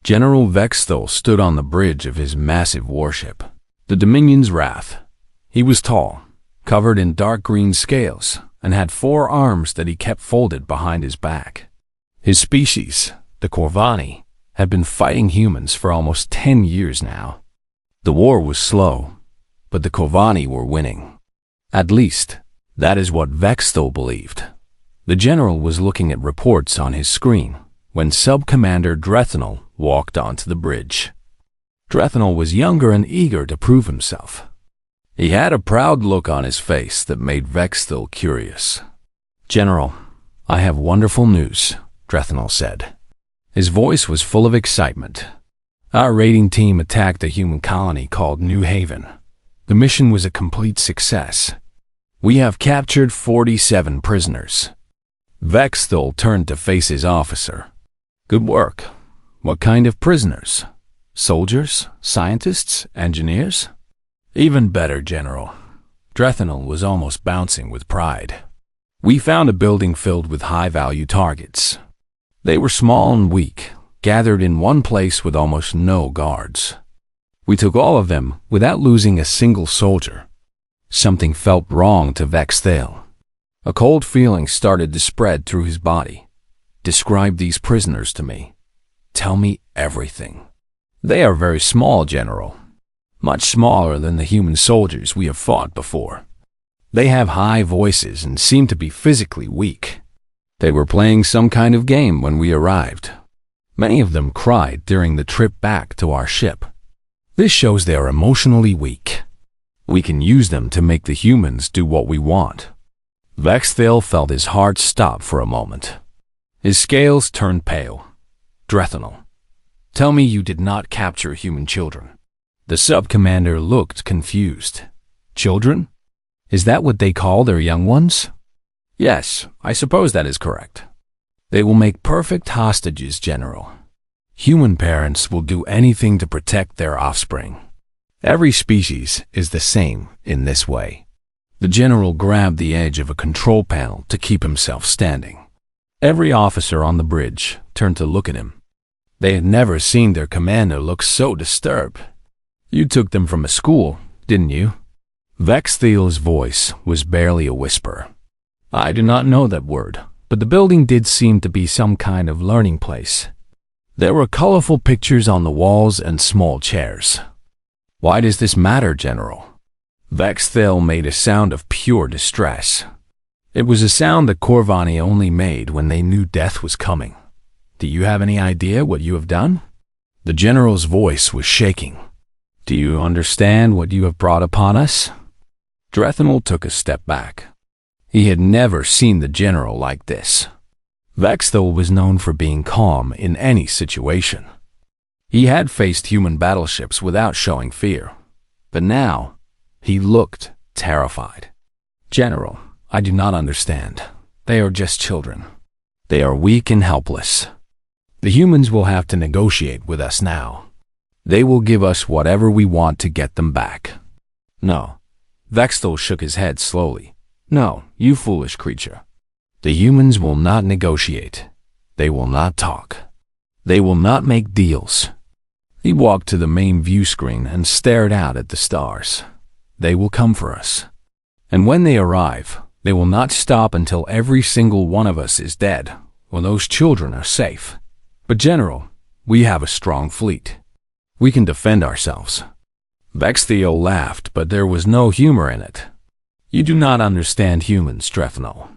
General Vexthal stood on the bridge of his massive warship, the Dominion's Wrath. He was tall, covered in dark green scales, and had 4 arms that he kept folded behind his back. His species, the Corvani, had been fighting humans for almost 10 years now. The war was slow, but the Corvani were winning. At least, that is what Vexthal believed. The general was looking at reports on his screen when Sub-Commander Drethanel walked onto the bridge. Drethanel was younger and eager to prove himself. He had a proud look on his face that made Vexthal curious. "General, I have wonderful news," Drethanel said. His voice was full of excitement. "Our raiding team attacked a human colony called New Haven. The mission was a complete success. We have captured 47 prisoners." Vexthal turned to face his officer. "Good work. What kind of prisoners? Soldiers? Scientists? Engineers?" "Even better, General." Drethanel was almost bouncing with pride. "We found a building filled with high-value targets. They were small and weak, gathered in one place with almost no guards. We took all of them without losing a single soldier." Something felt wrong to Vexthal. A cold feeling started to spread through his body. "Describe these prisoners to me. Tell me everything." "They are very small, General. Much smaller than the human soldiers we have fought before. They have high voices and seem to be physically weak. They were playing some kind of game when we arrived. Many of them cried during the trip back to our ship. This shows they are emotionally weak. We can use them to make the humans do what we want." Vexthal felt his heart stop for a moment. His scales turned pale. "Drethanel, tell me you did not capture human children." The sub-commander looked confused. "Children? Is that what they call their young ones?" "Yes, I suppose that is correct." "They will make perfect hostages, General. Human parents will do anything to protect their offspring. Every species is the same in this way." The general grabbed the edge of a control panel to keep himself standing. Every officer on the bridge turned to look at him. They had never seen their commander look so disturbed. "You took them from a school, didn't you?" Vexthal's voice was barely a whisper. "I do not know that word, but the building did seem to be some kind of learning place. There were colorful pictures on the walls and small chairs." "Why does this matter, General?" Vexthal made a sound of pure distress. It was a sound that Corvani only made when they knew death was coming. "Do you have any idea what you have done?" The general's voice was shaking. "Do you understand what you have brought upon us?" Drethanel took a step back. He had never seen the general like this. Vexthal was known for being calm in any situation. He had faced human battleships without showing fear, but now he looked terrified. "General, I do not understand. They are just children. They are weak and helpless. The humans will have to negotiate with us now. They will give us whatever we want to get them back." "No." Vexthal shook his head slowly. "No, you foolish creature. The humans will not negotiate. They will not talk. They will not make deals." He walked to the main view screen and stared out at the stars. "They will come for us. And when they arrive, they will not stop until every single one of us is dead, or those children are safe. But General, we have a strong fleet. We can defend ourselves." Vexthal laughed, but there was no humor in it. "You do not understand humans, Drethanel.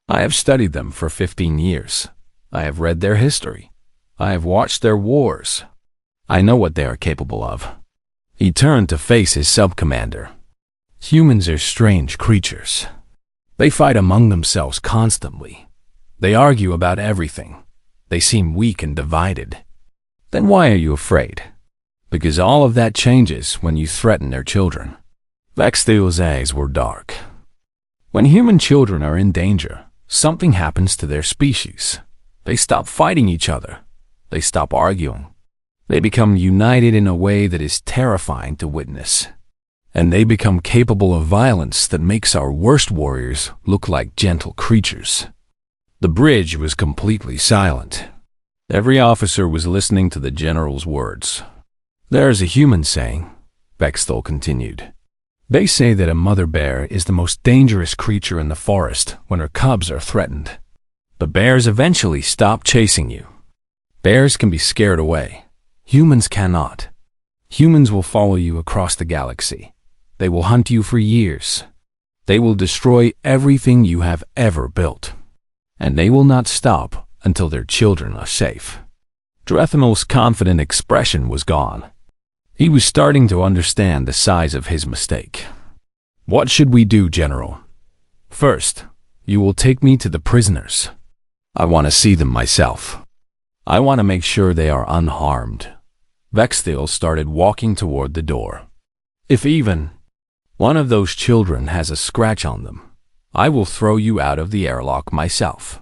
I have studied them for 15 years. I have read their history. I have watched their wars. I know what they are capable of." He turned to face his sub-commander. "Humans are strange creatures. They fight among themselves constantly. They argue about everything. They seem weak and divided. Then why are you afraid? Because all of that changes when you threaten their children." Vexthal's eyes were dark. "When human children are in danger, something happens to their species. They stop fighting each other. They stop arguing. They become united in a way that is terrifying to witness. And they become capable of violence that makes our worst warriors look like gentle creatures." The bridge was completely silent. Every officer was listening to the general's words. "There is a human saying," Bextel continued. "They say that a mother bear is the most dangerous creature in the forest when her cubs are threatened. But bears eventually stop chasing you. Bears can be scared away. Humans cannot. Humans will follow you across the galaxy. They will hunt you for years. They will destroy everything you have ever built. And they will not stop until their children are safe." Drethanol's confident expression was gone. He was starting to understand the size of his mistake. "What should we do, General?" "First, you will take me to the prisoners. I want to see them myself. I want to make sure they are unharmed." Vexthil started walking toward the door. "If even one of those children has a scratch on them, I will throw you out of the airlock myself."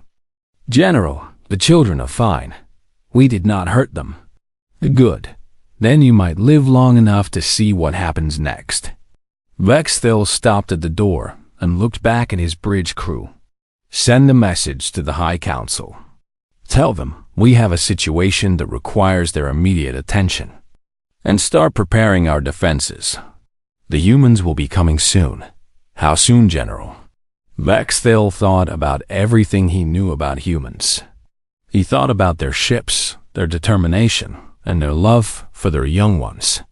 "General, the children are fine. We did not hurt them." "Good. Then you might live long enough to see what happens next." Vexthil stopped at the door and looked back at his bridge crew. "Send a message to the High Council. Tell them we have a situation that requires their immediate attention. And start preparing our defenses. The humans will be coming soon." "How soon, General?" Vexthil thought about everything he knew about humans. He thought about their ships, their determination, and their love for their young ones.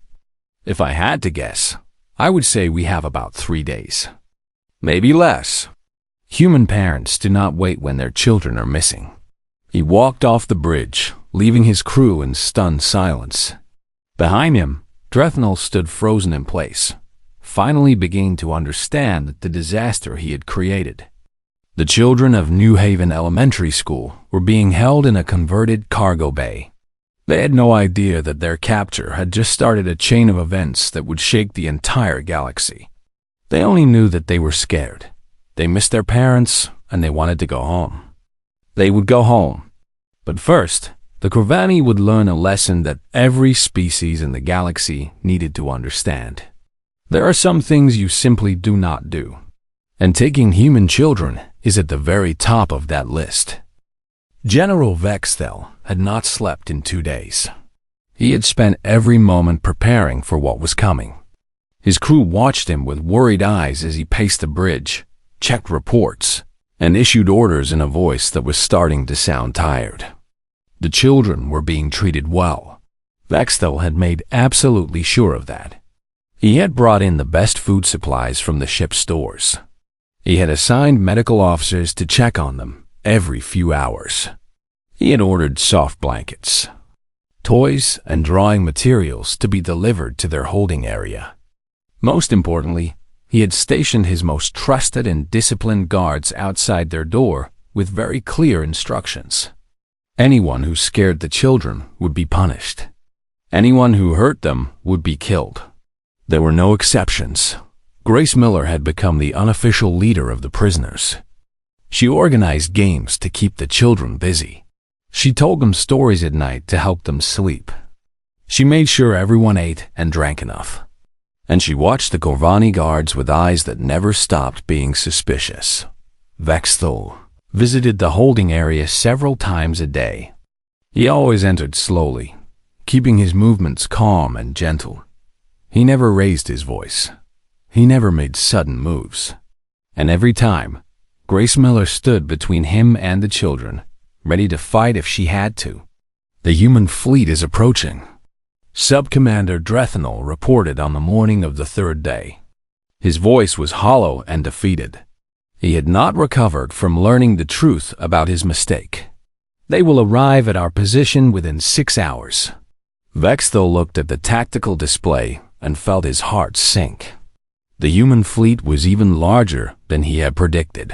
"If I had to guess, I would say we have about 3 days. Maybe less. Human parents do not wait when their children are missing." He walked off the bridge, leaving his crew in stunned silence. Behind him, Drethanol stood frozen in place, finally beginning to understand the disaster he had created. The children of New Haven Elementary School were being held in a converted cargo bay. They had no idea that their capture had just started a chain of events that would shake the entire galaxy. They only knew that they were scared. They missed their parents, and they wanted to go home. They would go home. But first, the Corvani would learn a lesson that every species in the galaxy needed to understand. There are some things you simply do not do. And taking human children is at the very top of that list. General Vexthel had not slept in 2 days. He had spent every moment preparing for what was coming. His crew watched him with worried eyes as he paced the bridge, checked reports, and issued orders in a voice that was starting to sound tired. The children were being treated well. Vexthel had made absolutely sure of that. He had brought in the best food supplies from the ship's stores. He had assigned medical officers to check on them every few hours. He had ordered soft blankets, toys, and drawing materials to be delivered to their holding area. Most importantly, he had stationed his most trusted and disciplined guards outside their door with very clear instructions. Anyone who scared the children would be punished. Anyone who hurt them would be killed. There were no exceptions. Grace Miller had become the unofficial leader of the prisoners. She organized games to keep the children busy. She told them stories at night to help them sleep. She made sure everyone ate and drank enough. And she watched the Corvani guards with eyes that never stopped being suspicious. Vexthol visited the holding area several times a day. He always entered slowly, keeping his movements calm and gentle. He never raised his voice. He never made sudden moves. And every time, Grace Miller stood between him and the children, ready to fight if she had to. "The human fleet is approaching," Sub-Commander Drethanol reported on the morning of the 3rd day. His voice was hollow and defeated. He had not recovered from learning the truth about his mistake. "They will arrive at our position within 6 hours." Vexthel looked at the tactical display and felt his heart sink. The human fleet was even larger than he had predicted.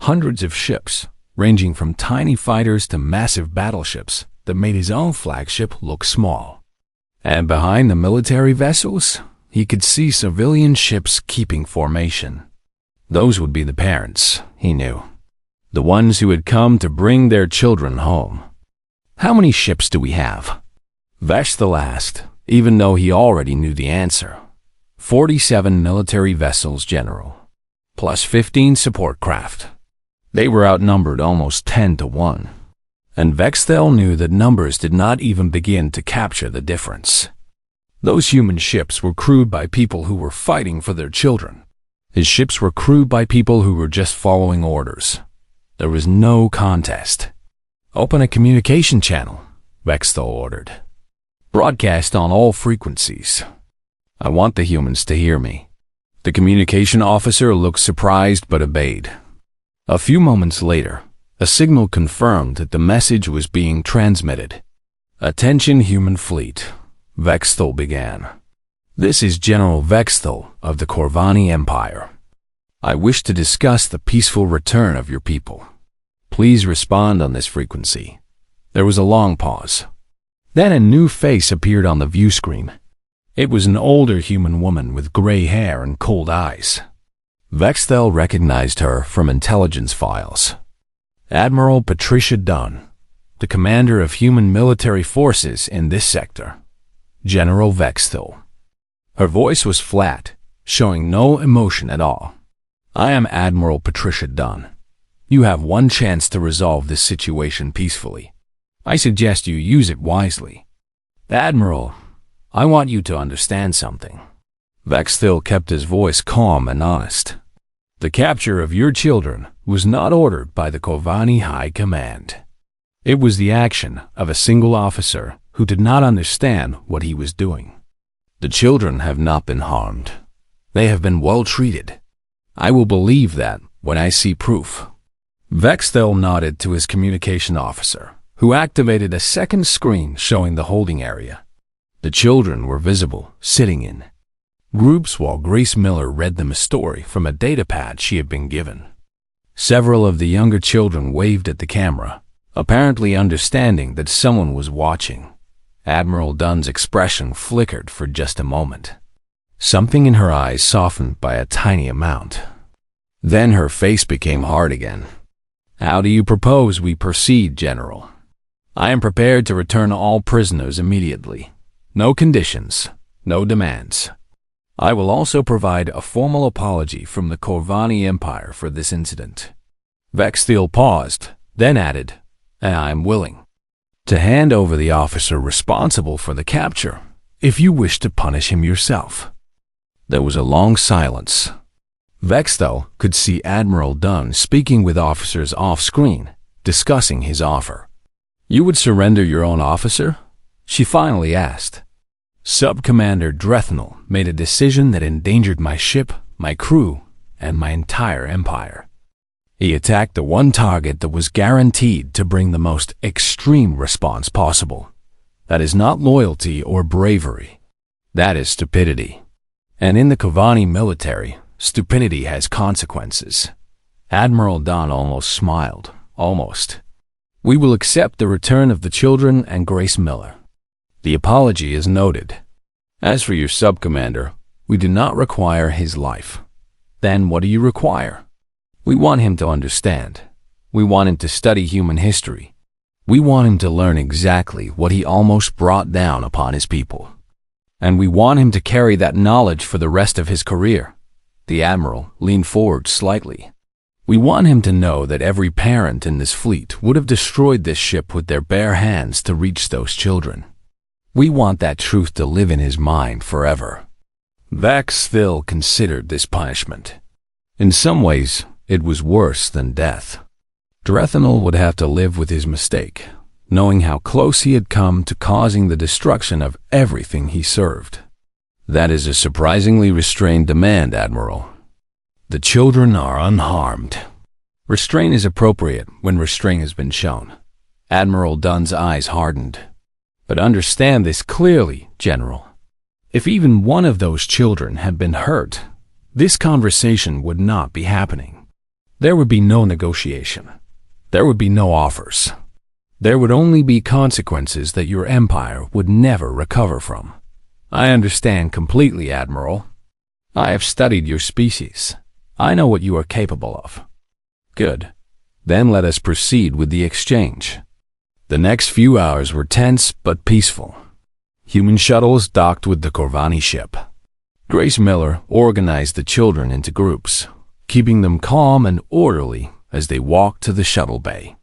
Hundreds of ships, ranging from tiny fighters to massive battleships that made his own flagship look small. And behind the military vessels, he could see civilian ships keeping formation. Those would be the parents, he knew. The ones who had come to bring their children home. "How many ships do we have?" Vexthel asked, even though he already knew the answer. 47 military vessels, General, plus 15 support craft. They were outnumbered almost 10 to 1. and Vexthel knew that numbers did not even begin to capture the difference. Those human ships were crewed by people who were fighting for their children. His ships were crewed by people who were just following orders. There was no contest. "Open a communication channel," Vexthel ordered. "Broadcast on all frequencies. I want the humans to hear me." The communication officer looked surprised but obeyed. A few moments later, a signal confirmed that the message was being transmitted. "Attention, human fleet," Vexthel began. "This is General Vexthel of the Corvani Empire. I wish to discuss the peaceful return of your people. Please respond on this frequency." There was a long pause. Then a new face appeared on the view screen. It was an older human woman with gray hair and cold eyes. Vexthel recognized her from intelligence files. Admiral Patricia Dunn, the commander of human military forces in this sector. General Vexthel. Her voice was flat, showing no emotion at all. "I am Admiral Patricia Dunn. You have one chance to resolve this situation peacefully. I suggest you use it wisely. Admiral, I want you to understand something." Vexthel kept his voice calm and honest. "The capture of your children was not ordered by the Corvani High Command. It was the action of a single officer who did not understand what he was doing. The children have not been harmed. They have been well treated. I will believe that when I see proof." Vexthel nodded to his communication officer, who activated a second screen showing the holding area. The children were visible, sitting in groups while Grace Miller read them a story from a datapad she had been given. Several of the younger children waved at the camera, apparently understanding that someone was watching. Admiral Dunn's expression flickered for just a moment. Something in her eyes softened by a tiny amount. Then her face became hard again. "How do you propose we proceed, General?" "I am prepared to return all prisoners immediately. No conditions, no demands. I will also provide a formal apology from the Corvani Empire for this incident." Vexthel paused, then added, "And I am willing to hand over the officer responsible for the capture, if you wish to punish him yourself." There was a long silence. Vexthel could see Admiral Dunn speaking with officers off-screen, discussing his offer. "You would surrender your own officer?" she finally asked. "Sub-Commander Drethnel made a decision that endangered my ship, my crew, and my entire empire. He attacked the one target that was guaranteed to bring the most extreme response possible. That is not loyalty or bravery. That is stupidity. And in the Corvani military, stupidity has consequences." Admiral Dunn almost smiled. Almost. "We will accept the return of the children and Grace Miller. The apology is noted. As for your sub-commander, we do not require his life. Then what do you require?" "We want him to understand. We want him to study human history. We want him to learn exactly what he almost brought down upon his people. And we want him to carry that knowledge for the rest of his career." The Admiral leaned forward slightly. "We want him to know that every parent in this fleet would have destroyed this ship with their bare hands to reach those children. We want that truth to live in his mind forever." Vexthel considered this punishment. In some ways, it was worse than death. Drethnel would have to live with his mistake, knowing how close he had come to causing the destruction of everything he served. "That is a surprisingly restrained demand, Admiral. The children are unharmed. Restraint is appropriate when restraint has been shown." Admiral Dunn's eyes hardened. "But understand this clearly, General. If even one of those children had been hurt, this conversation would not be happening. There would be no negotiation. There would be no offers. There would only be consequences that your empire would never recover from." "I understand completely, Admiral. I have studied your species. I know what you are capable of." "Good. Then let us proceed with the exchange." The next few hours were tense but peaceful. Human shuttles docked with the Corvani ship. Grace Miller organized the children into groups, keeping them calm and orderly as they walked to the shuttle bay.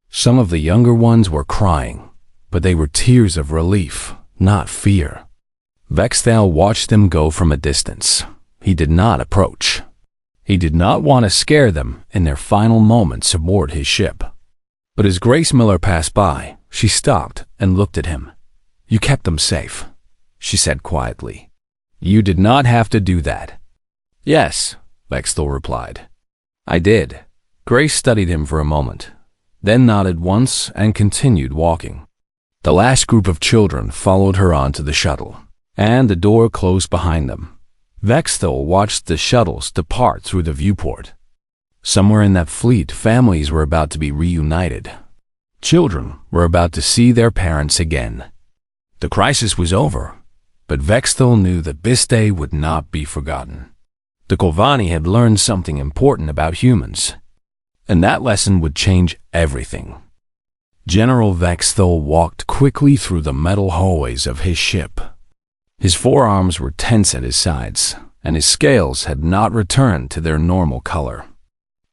Some of the younger ones were crying, but they were tears of relief, not fear. Vexthal watched them go from a distance. He did not approach. He did not want to scare them in their final moments aboard his ship. But as Grace Miller passed by, she stopped and looked at him. "You kept them safe," she said quietly. "You did not have to do that." "Yes," Vexthal replied. "I did." Grace studied him for a moment, then nodded once and continued walking. The last group of children followed her onto the shuttle, and the door closed behind them. Vexthal watched the shuttles depart through the viewport. Somewhere in that fleet, families were about to be reunited. Children were about to see their parents again. The crisis was over, but Vexthal knew that this day would not be forgotten. The Corvani had learned something important about humans, and that lesson would change everything. General Vexthal walked quickly through the metal hallways of his ship. His forearms were tense at his sides, and his scales had not returned to their normal color.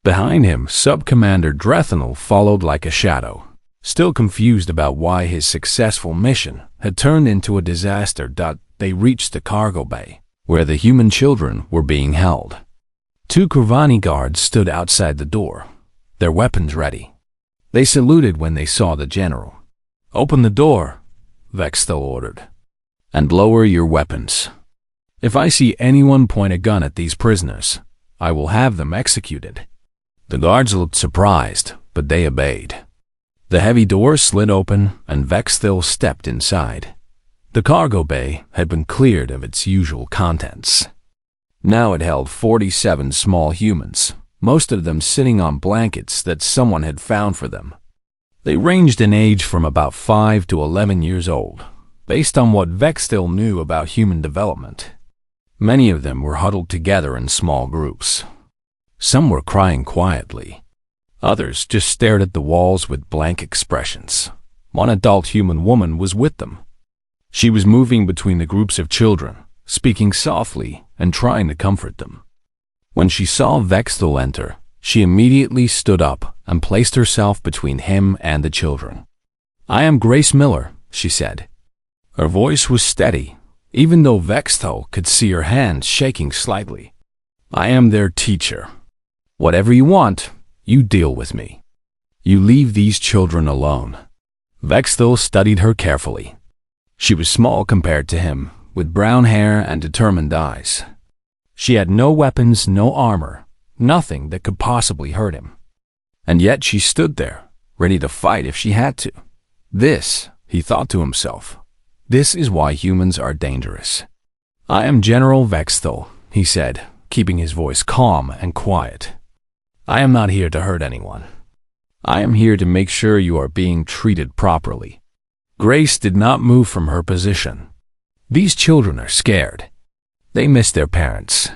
Behind him, Sub-Commander Drethanel followed like a shadow, still confused about why his successful mission had turned into a disaster. They reached the cargo bay, where the human children were being held. Two Corvani guards stood outside the door, their weapons ready. They saluted when they saw the general. "Open the door," Vexthal ordered, "and lower your weapons. If I see anyone point a gun at these prisoners, I will have them executed." The guards looked surprised, but they obeyed. The heavy door slid open, and Vexthal stepped inside. The cargo bay had been cleared of its usual contents. Now it held 47 small humans, most of them sitting on blankets that someone had found for them. They ranged in age from about 5 to 11 years old, based on what Vexthal knew about human development. Many of them were huddled together in small groups. Some were crying quietly. Others just stared at the walls with blank expressions. One adult human woman was with them. She was moving between the groups of children, speaking softly and trying to comfort them. When she saw Vexthal enter, she immediately stood up and placed herself between him and the children. "I am Grace Miller," she said. Her voice was steady, even though Vexthal could see her hands shaking slightly. "I am their teacher. Whatever you want, you deal with me. You leave these children alone." Vexthal studied her carefully. She was small compared to him, with brown hair and determined eyes. She had no weapons, no armor, nothing that could possibly hurt him. And yet she stood there, ready to fight if she had to. This, he thought to himself, this is why humans are dangerous. "I am General Vexthal," he said, keeping his voice calm and quiet. "I am not here to hurt anyone. I am here to make sure you are being treated properly." Grace did not move from her position. These children are scared. They miss their parents.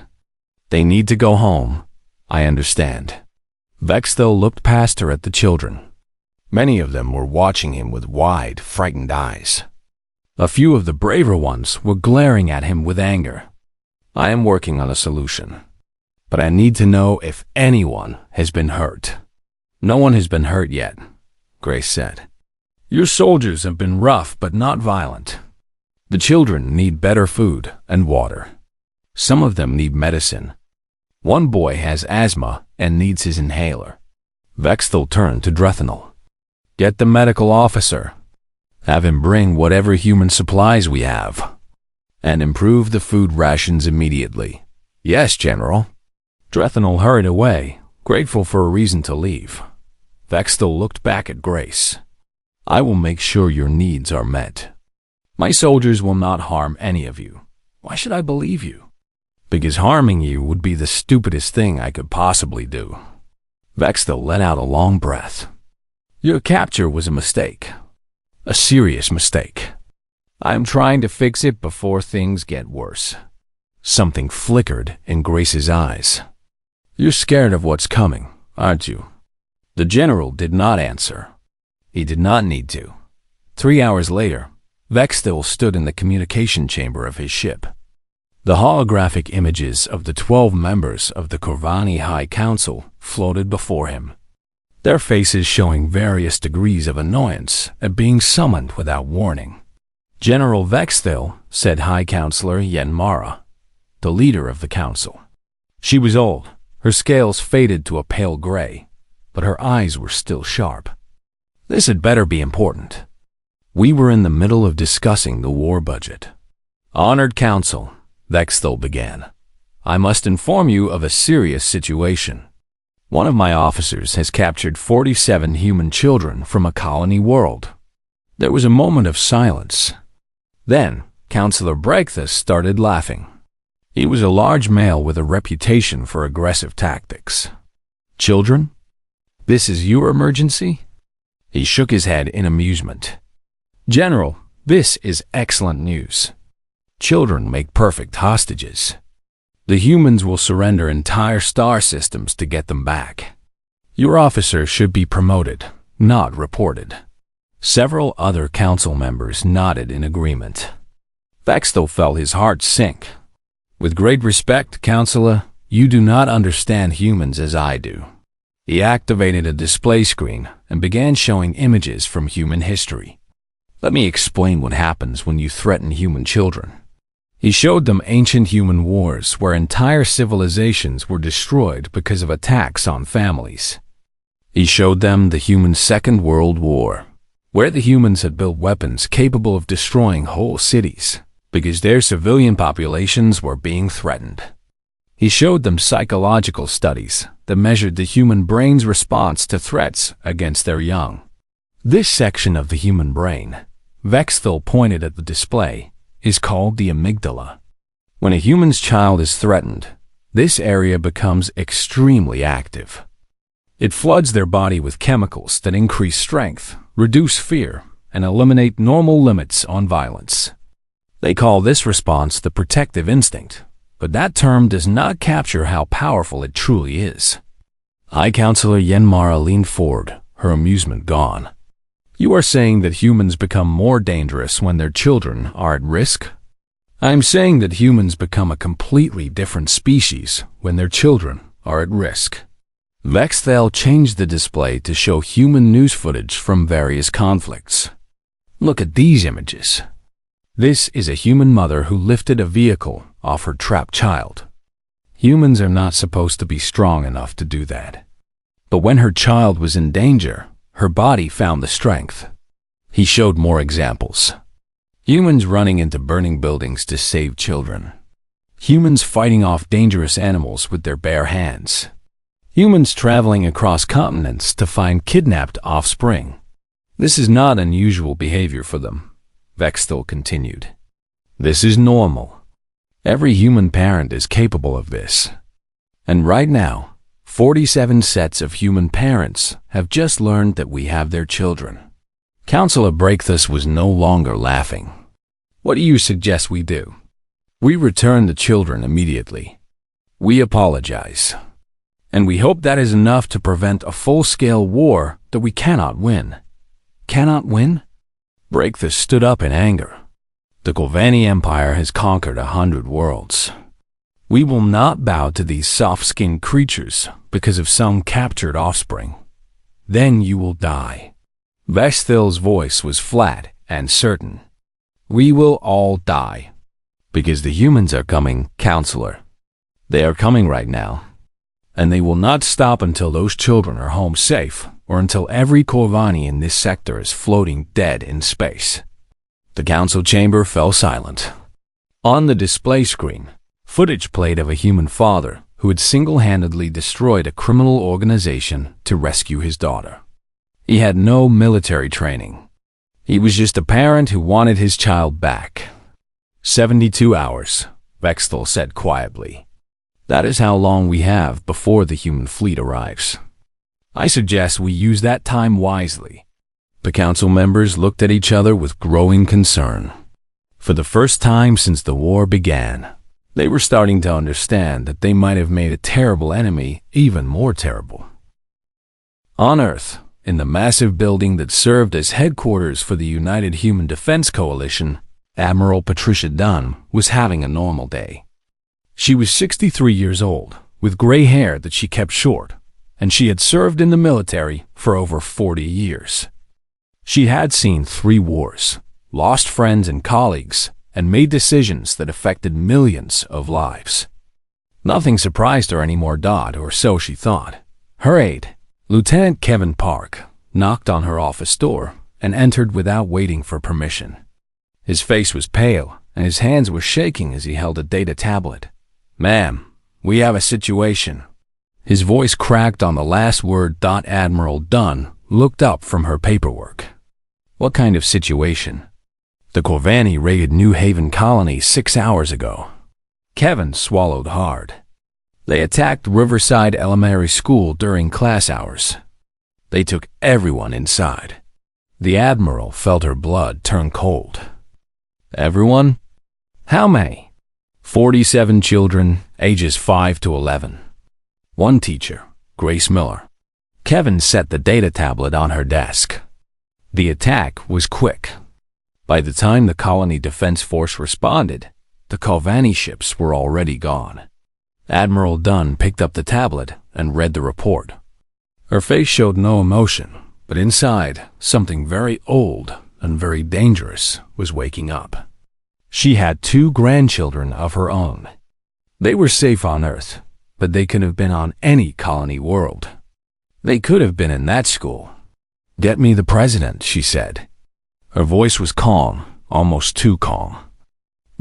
They need to go home. I understand. Vexthal looked past her at the children. Many of them were watching him with wide, frightened eyes. A few of the braver ones were glaring at him with anger. "I am working on a solution, but I need to know if anyone has been hurt." "No one has been hurt yet," Grace said. "Your soldiers have been rough but not violent. The children need better food and water. Some of them need medicine. One boy has asthma and needs his inhaler." Vexthal turned to Drethanel. "Get the medical officer. Have him bring whatever human supplies we have. And improve the food rations immediately." "Yes, General." Drethanel hurried away, grateful for a reason to leave. Vexthal looked back at Grace. "I will make sure your needs are met. My soldiers will not harm any of you. Why should I believe you? Because harming you would be the stupidest thing I could possibly do." Vexthal let out a long breath. "Your capture was a mistake. A serious mistake. I am trying to fix it before things get worse." Something flickered in Grace's eyes. "You're scared of what's coming, aren't you?" The general did not answer. He did not need to. 3 hours later, Vexthal stood in the communication chamber of his ship. The holographic images of the 12 members of the Corvani High Council floated before him. their faces showing various degrees of annoyance at being summoned without warning. General Vexthil, said High Counselor Yenmara, the leader of the council. She was old, her scales faded to a pale gray, but her eyes were still sharp. This had better be important. We were in the middle of discussing the war budget. Honored Council, Vexthil began. I must inform you of a serious situation. One of my officers has captured 47 human children from a colony world. There was a moment of silence. Then, Counselor Breakthus started laughing. He was a large male with a reputation for aggressive tactics. Children? This is your emergency? He shook his head in amusement. General, this is excellent news. Children make perfect hostages. The humans will surrender entire star systems to get them back. Your officer should be promoted, not reported. Several other council members nodded in agreement. Vexthil felt his heart sink. With great respect, Counselor, you do not understand humans as I do. He activated a display screen and began showing images from human history. Let me explain what happens when you threaten human children. He showed them ancient human wars where entire civilizations were destroyed because of attacks on families. He showed them the human Second World War, where the humans had built weapons capable of destroying whole cities because their civilian populations were being threatened. He showed them psychological studies that measured the human brain's response to threats against their young. This section of the human brain, Vexthil pointed at the display, is called the amygdala. When a human's child is threatened, this area becomes extremely active. It floods their body with chemicals that increase strength, reduce fear, and eliminate normal limits on violence. They call this response the protective instinct, but that term does not capture how powerful it truly is. High Counselor Yenmara leaned forward, her amusement gone. You are saying that humans become more dangerous when their children are at risk? I am saying that humans become a completely different species when their children are at risk. Vexthil changed the display to show human news footage from various conflicts. Look at these images. This is a human mother who lifted a vehicle off her trapped child. Humans are not supposed to be strong enough to do that. But when her child was in danger, her body found the strength. He showed more examples. Humans running into burning buildings to save children. Humans fighting off dangerous animals with their bare hands. Humans traveling across continents to find kidnapped offspring. This is not unusual behavior for them, Vexthil continued. This is normal. Every human parent is capable of this. And right now, 47 sets of human parents have just learned that we have their children. Counselor Breakthus was no longer laughing. What do you suggest we do? We return the children immediately. We apologize. And we hope that is enough to prevent a full-scale war that we cannot win. Cannot win? Breakthus stood up in anger. The Golvani Empire has conquered 100 worlds. We will not bow to these soft-skinned creatures because of some captured offspring. Then you will die. Vexthil's voice was flat and certain. We will all die. Because the humans are coming, Counselor. They are coming right now. And they will not stop until those children are home safe or until every Golvani in this sector is floating dead in space. The council chamber fell silent. On the display screen, footage played of a human father who had single-handedly destroyed a criminal organization to rescue his daughter. He had no military training. He was just a parent who wanted his child back. 72 hours, Vexthil said quietly. That is how long we have before the human fleet arrives. I suggest we use that time wisely. The council members looked at each other with growing concern. For the first time since the war began, they were starting to understand that they might have made a terrible enemy even more terrible. On Earth, in the massive building that served as headquarters for the United Human Defense Coalition, Admiral Patricia Dunn was having a normal day. She was 63 years old, with gray hair that she kept short, and she had served in the military for over 40 years. She had seen 3 wars, lost friends and colleagues, and made decisions that affected millions of lives. Nothing surprised her anymore, or so she thought. Her aide, Lieutenant Kevin Park, knocked on her office door and entered without waiting for permission. His face was pale, and his hands were shaking as he held a data tablet. "Ma'am, we have a situation." His voice cracked on the last word. Admiral Dunn looked up from her paperwork. "What kind of situation?" "The Corvani raided New Haven Colony 6 hours ago." Kevin swallowed hard. "They attacked Riverside Elementary School during class hours. They took everyone inside." The Admiral felt her blood turn cold. "Everyone? How many?" 47 children, ages 5 to 11. 1 teacher, Grace Miller. Kevin set the data tablet on her desk. The attack was quick. By the time the Colony Defense Force responded, the Corvani ships were already gone. Admiral Dunn picked up the tablet and read the report. Her face showed no emotion, but inside, something very old and very dangerous was waking up. She had 2 grandchildren of her own. They were safe on Earth, but they could have been on any colony world. They could have been in that school. "Get me the president," she said. Her voice was calm, almost too calm.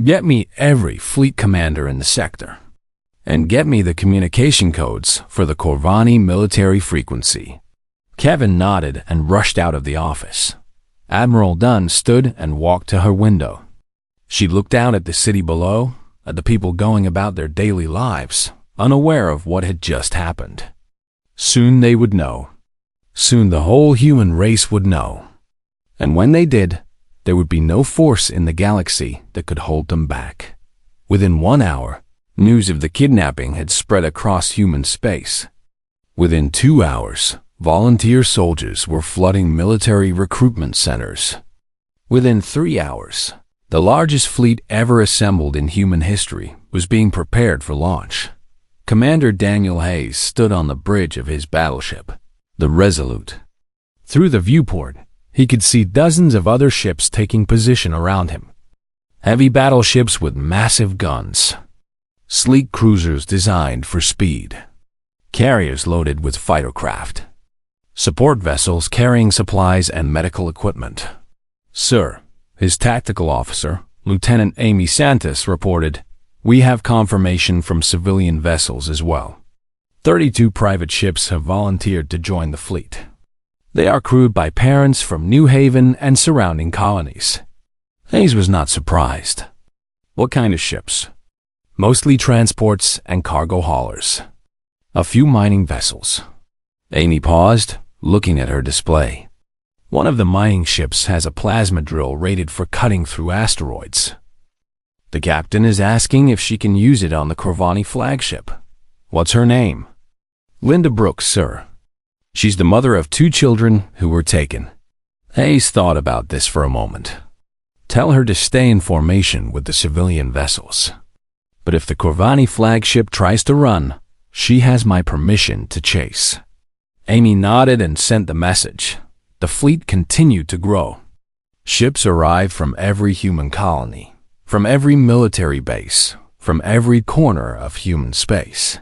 "Get me every fleet commander in the sector. And get me the communication codes for the Corvani military frequency." Kevin nodded and rushed out of the office. Admiral Dunn stood and walked to her window. She looked out at the city below, at the people going about their daily lives, unaware of what had just happened. Soon they would know. Soon the whole human race would know. And when they did, there would be no force in the galaxy that could hold them back. Within 1 hour, news of the kidnapping had spread across human space. Within 2 hours, volunteer soldiers were flooding military recruitment centers. Within 3 hours, the largest fleet ever assembled in human history was being prepared for launch. Commander Daniel Hayes stood on the bridge of his battleship, the Resolute. Through the viewport, he could see dozens of other ships taking position around him. Heavy battleships with massive guns. Sleek cruisers designed for speed. Carriers loaded with fighter craft. Support vessels carrying supplies and medical equipment. "Sir," his tactical officer, Lieutenant Amy Santos, reported, "we have confirmation from civilian vessels as well. 32 private ships have volunteered to join the fleet. They are crewed by parents from New Haven and surrounding colonies." Hayes was not surprised. "What kind of ships?" "Mostly transports and cargo haulers. A few mining vessels." Amy paused, looking at her display. "One of the mining ships has a plasma drill rated for cutting through asteroids. The captain is asking if she can use it on the Corvani flagship." "What's her name?" "Linda Brooks, sir. She's the mother of 2 children who were taken." Hayes thought about this for a moment. "Tell her to stay in formation with the civilian vessels. But if the Corvani flagship tries to run, she has my permission to chase." Amy nodded and sent the message. The fleet continued to grow. Ships arrived from every human colony, from every military base, from every corner of human space.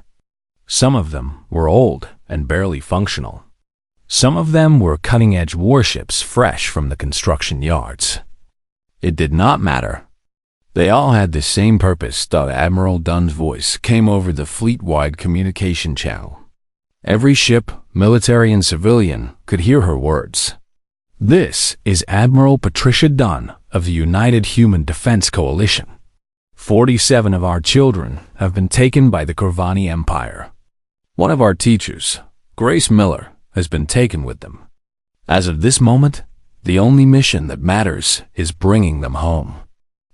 Some of them were old and barely functional. Some of them were cutting-edge warships fresh from the construction yards. It did not matter. They all had the same purpose. Admiral Dunn's voice came over the fleet-wide communication channel. Every ship, military and civilian, could hear her words. "This is Admiral Patricia Dunn of the United Human Defense Coalition. 47 of our children have been taken by the Corvani Empire. One of our teachers, Grace Miller, has been taken with them. As of this moment, the only mission that matters is bringing them home."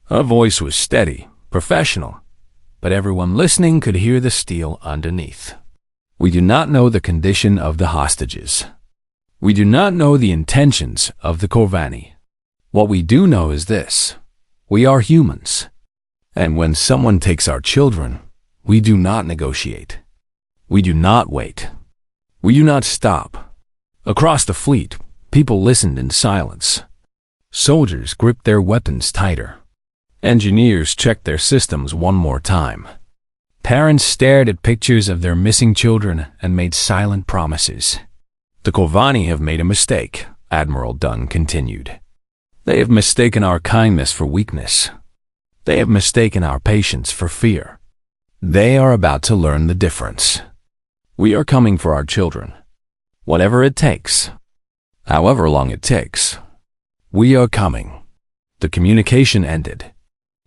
Her voice was steady, professional, but everyone listening could hear the steel underneath. "We do not know the condition of the hostages. We do not know the intentions of the Corvani. What we do know is this: we are humans. And when someone takes our children, we do not negotiate. We do not wait. Will you not stop? Across the fleet, people listened in silence. Soldiers gripped their weapons tighter. Engineers checked their systems one more time. Parents stared at pictures of their missing children and made silent promises. The Corvani have made a mistake, Admiral Dunn continued. They have mistaken our kindness for weakness. They have mistaken our patience for fear. They are about to learn the difference. We are coming for our children. Whatever it takes. However long it takes. We are coming. The communication ended.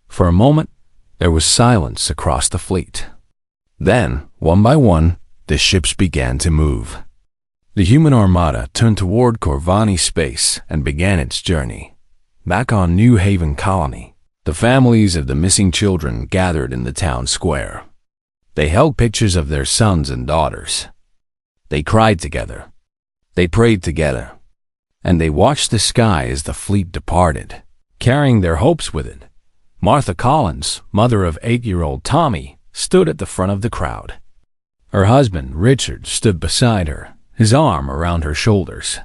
For a moment, there was silence across the fleet. Then, one by one, the ships began to move. The human armada turned toward Corvani space and began its journey. Back on New Haven Colony, the families of the missing children gathered in the town square. They held pictures of their sons and daughters. They cried together. They prayed together. And they watched the sky as the fleet departed, carrying their hopes with it. Martha Collins, mother of 8-year-old Tommy, stood at the front of the crowd. Her husband, Richard, stood beside her, his arm around her shoulders.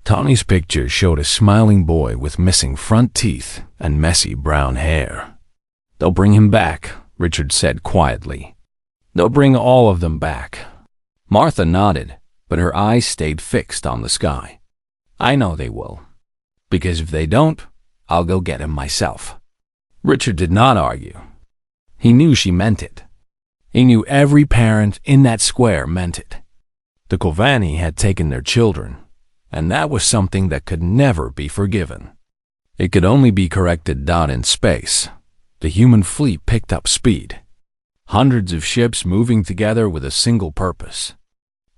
Tommy's picture showed a smiling boy with missing front teeth and messy brown hair. They'll bring him back, Richard said quietly. They'll bring all of them back. Martha nodded, but her eyes stayed fixed on the sky. I know they will. Because if they don't, I'll go get him myself. Richard did not argue. He knew she meant it. He knew every parent in that square meant it. The Corvani had taken their children, and that was something that could never be forgiven. It could only be corrected down in space. The human fleet picked up speed. Hundreds of ships moving together with a single purpose.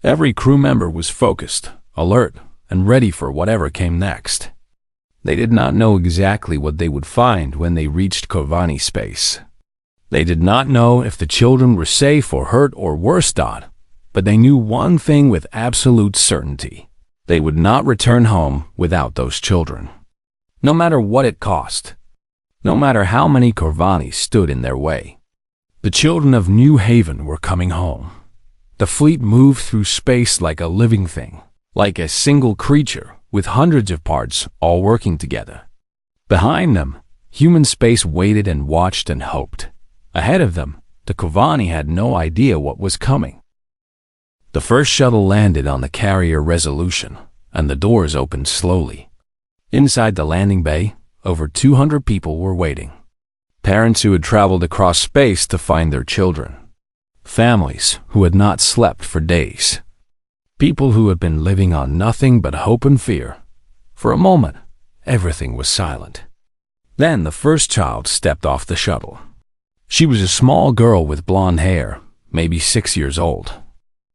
Every crew member was focused, alert, and ready for whatever came next. They did not know exactly what they would find when they reached Corvani space. They did not know if the children were safe or hurt or worse off, but they knew one thing with absolute certainty. They would not return home without those children. No matter what it cost. No matter how many Corvani stood in their way. The children of New Haven were coming home. The fleet moved through space like a living thing, like a single creature with hundreds of parts all working together. Behind them, human space waited and watched and hoped. Ahead of them, the Corvani had no idea what was coming. The first shuttle landed on the carrier Resolution, and the doors opened slowly. Inside the landing bay, over 200 people were waiting. Parents who had traveled across space to find their children. Families who had not slept for days. People who had been living on nothing but hope and fear. For a moment, everything was silent. Then the first child stepped off the shuttle. She was a small girl with blonde hair, maybe 6 years old.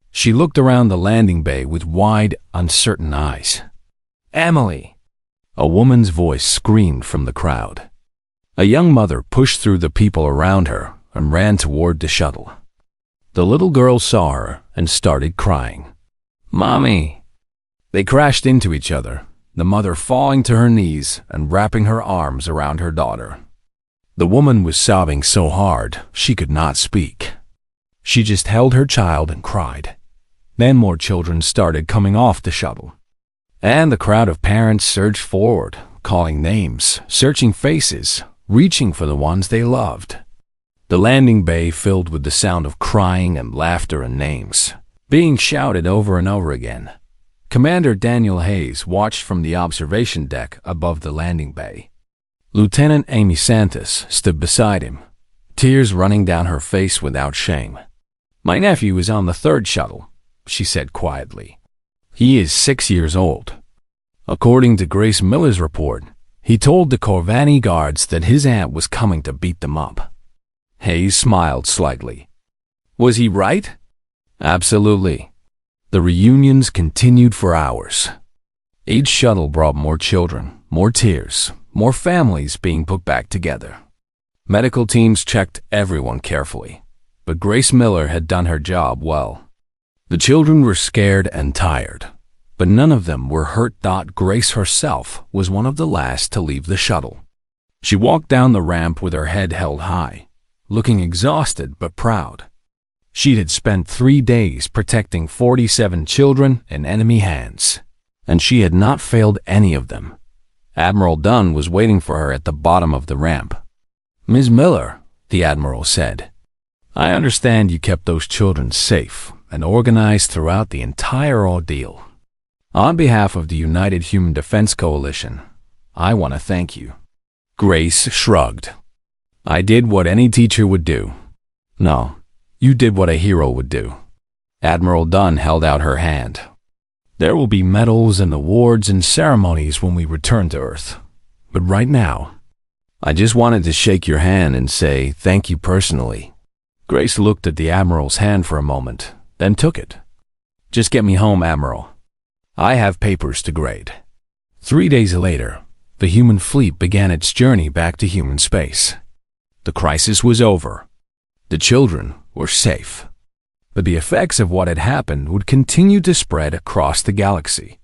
She looked around the landing bay with wide, uncertain eyes. Emily! A woman's voice screamed from the crowd. A young mother pushed through the people around her and ran toward the shuttle. The little girl saw her and started crying. Mommy! They crashed into each other, the mother falling to her knees and wrapping her arms around her daughter. The woman was sobbing so hard she could not speak. She just held her child and cried. Then more children started coming off the shuttle. And the crowd of parents surged forward, calling names, searching faces, reaching for the ones they loved. The landing bay filled with the sound of crying and laughter and names, being shouted over and over again. Commander Daniel Hayes watched from the observation deck above the landing bay. Lieutenant Amy Santos stood beside him, tears running down her face without shame. My nephew is on the third shuttle, she said quietly. He is 6 years old. According to Grace Miller's report, he told the Corvani guards that his aunt was coming to beat them up. Hayes smiled slightly. Was he right? Absolutely. The reunions continued for hours. Each shuttle brought more children, more tears, more families being put back together. Medical teams checked everyone carefully, but Grace Miller had done her job well. The children were scared and tired, but none of them were hurt. Grace herself was one of the last to leave the shuttle. She walked down the ramp with her head held high, looking exhausted but proud. She had spent 3 days protecting 47 children in enemy hands, and she had not failed any of them. Admiral Dunn was waiting for her at the bottom of the ramp. "Ms. Miller," the Admiral said, "I understand you kept those children safe and organized throughout the entire ordeal. On behalf of the United Human Defense Coalition, I want to thank you." Grace shrugged. "I did what any teacher would do." "No, you did what a hero would do." Admiral Dunn held out her hand. "There will be medals and awards and ceremonies when we return to Earth. But right now, I just wanted to shake your hand and say thank you personally." Grace looked at the Admiral's hand for a moment, then took it. "Just get me home, Admiral. I have papers to grade." 3 days later, the human fleet began its journey back to human space. The crisis was over. The children were safe. But the effects of what had happened would continue to spread across the galaxy.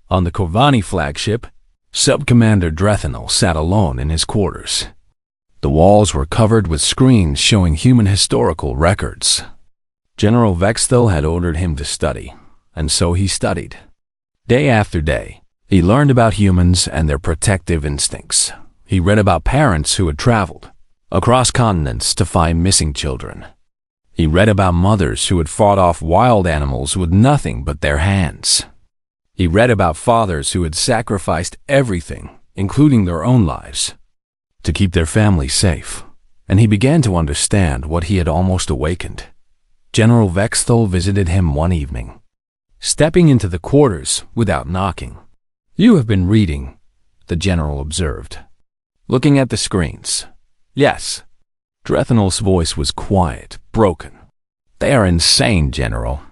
On the Corvani flagship, Sub-Commander Drethanel sat alone in his quarters. The walls were covered with screens showing human historical records. General Vexthel had ordered him to study, and so he studied. Day after day, he learned about humans and their protective instincts. He read about parents who had traveled across continents to find missing children. He read about mothers who had fought off wild animals with nothing but their hands. He read about fathers who had sacrificed everything, including their own lives, to keep their family safe. And he began to understand what he had almost awakened. General Vexthel visited him one evening, stepping into the quarters without knocking. "You have been reading," the general observed, "looking at the screens." "Yes." Drethanel's voice was quiet, broken. "They are insane, General.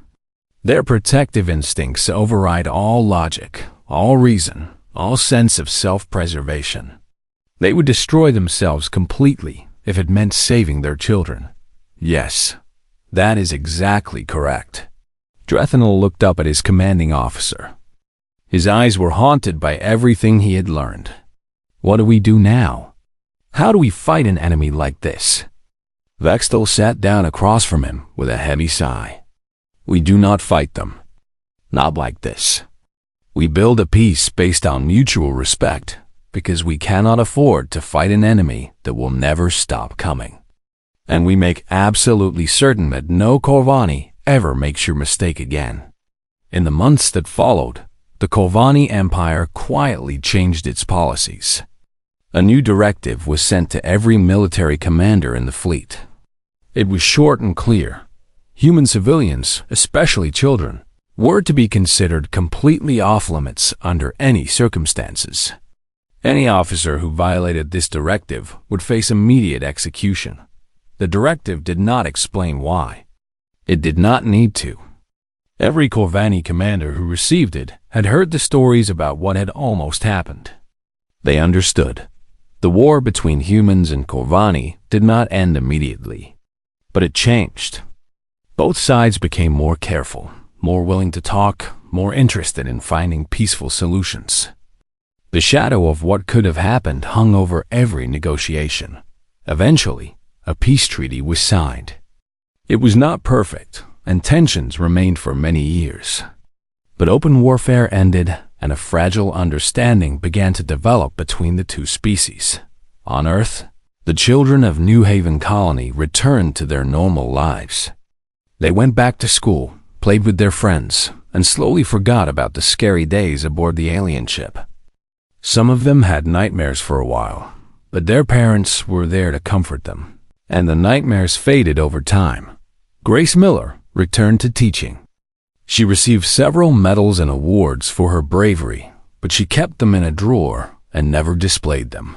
Their protective instincts override all logic, all reason, all sense of self-preservation. They would destroy themselves completely if it meant saving their children." "Yes, that is exactly correct." Drethanel looked up at his commanding officer. His eyes were haunted by everything he had learned. "What do we do now? How do we fight an enemy like this?" Vexthel sat down across from him with a heavy sigh. "We do not fight them. Not like this. We build a peace based on mutual respect, because we cannot afford to fight an enemy that will never stop coming. And we make absolutely certain that no Corvani ever makes your mistake again." In the months that followed, the Corvani Empire quietly changed its policies. A new directive was sent to every military commander in the fleet. It was short and clear. Human civilians, especially children, were to be considered completely off-limits under any circumstances. Any officer who violated this directive would face immediate execution. The directive did not explain why. It did not need to. Every Corvani commander who received it had heard the stories about what had almost happened. They understood. The war between humans and Corvani did not end immediately, but it changed. Both sides became more careful, more willing to talk, more interested in finding peaceful solutions. The shadow of what could have happened hung over every negotiation. Eventually, a peace treaty was signed. It was not perfect, and tensions remained for many years. But open warfare ended, and a fragile understanding began to develop between the two species. On Earth, the children of New Haven Colony returned to their normal lives. They went back to school, played with their friends, and slowly forgot about the scary days aboard the alien ship. Some of them had nightmares for a while, but their parents were there to comfort them, and the nightmares faded over time. Grace Miller returned to teaching. She received several medals and awards for her bravery, but she kept them in a drawer and never displayed them.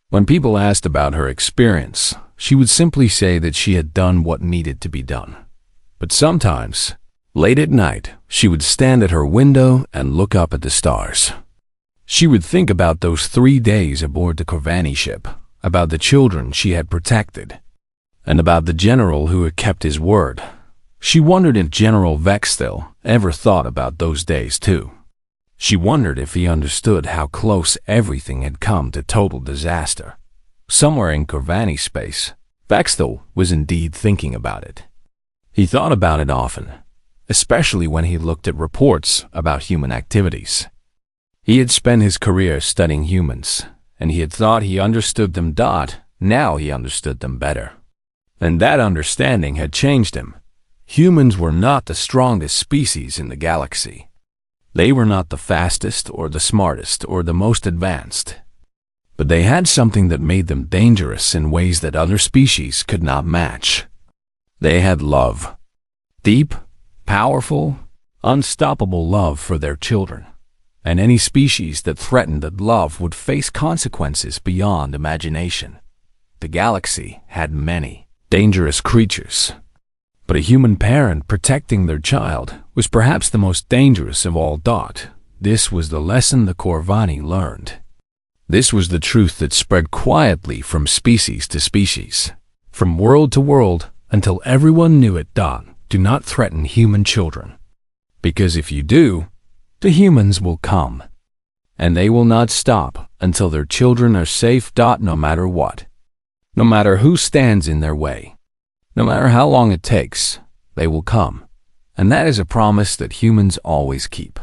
When people asked about her experience, she would simply say that she had done what needed to be done. But sometimes, late at night, she would stand at her window and look up at the stars. She would think about those 3 days aboard the Corvani ship, about the children she had protected, and about the general who had kept his word. She wondered if General Vexthel ever thought about those days too. She wondered if he understood how close everything had come to total disaster. Somewhere in Corvani space, Vexthel was indeed thinking about it. He thought about it often, especially when he looked at reports about human activities. He had spent his career studying humans, and he had thought he understood them. Now he understood them better. And that understanding had changed him. Humans were not the strongest species in the galaxy. They were not the fastest or the smartest or the most advanced. But they had something that made them dangerous in ways that other species could not match. They had love. Deep, powerful, unstoppable love for their children. And any species that threatened that love would face consequences beyond imagination. The galaxy had many dangerous creatures. But a human parent protecting their child was perhaps the most dangerous of all. This was the lesson the Corvani learned. This was the truth that spread quietly from species to species, from world to world, until everyone knew it. Do not threaten human children. Because if you do, the humans will come. And they will not stop until their children are safe. No matter what. No matter who stands in their way. No matter how long it takes, they will come. And that is a promise that humans always keep.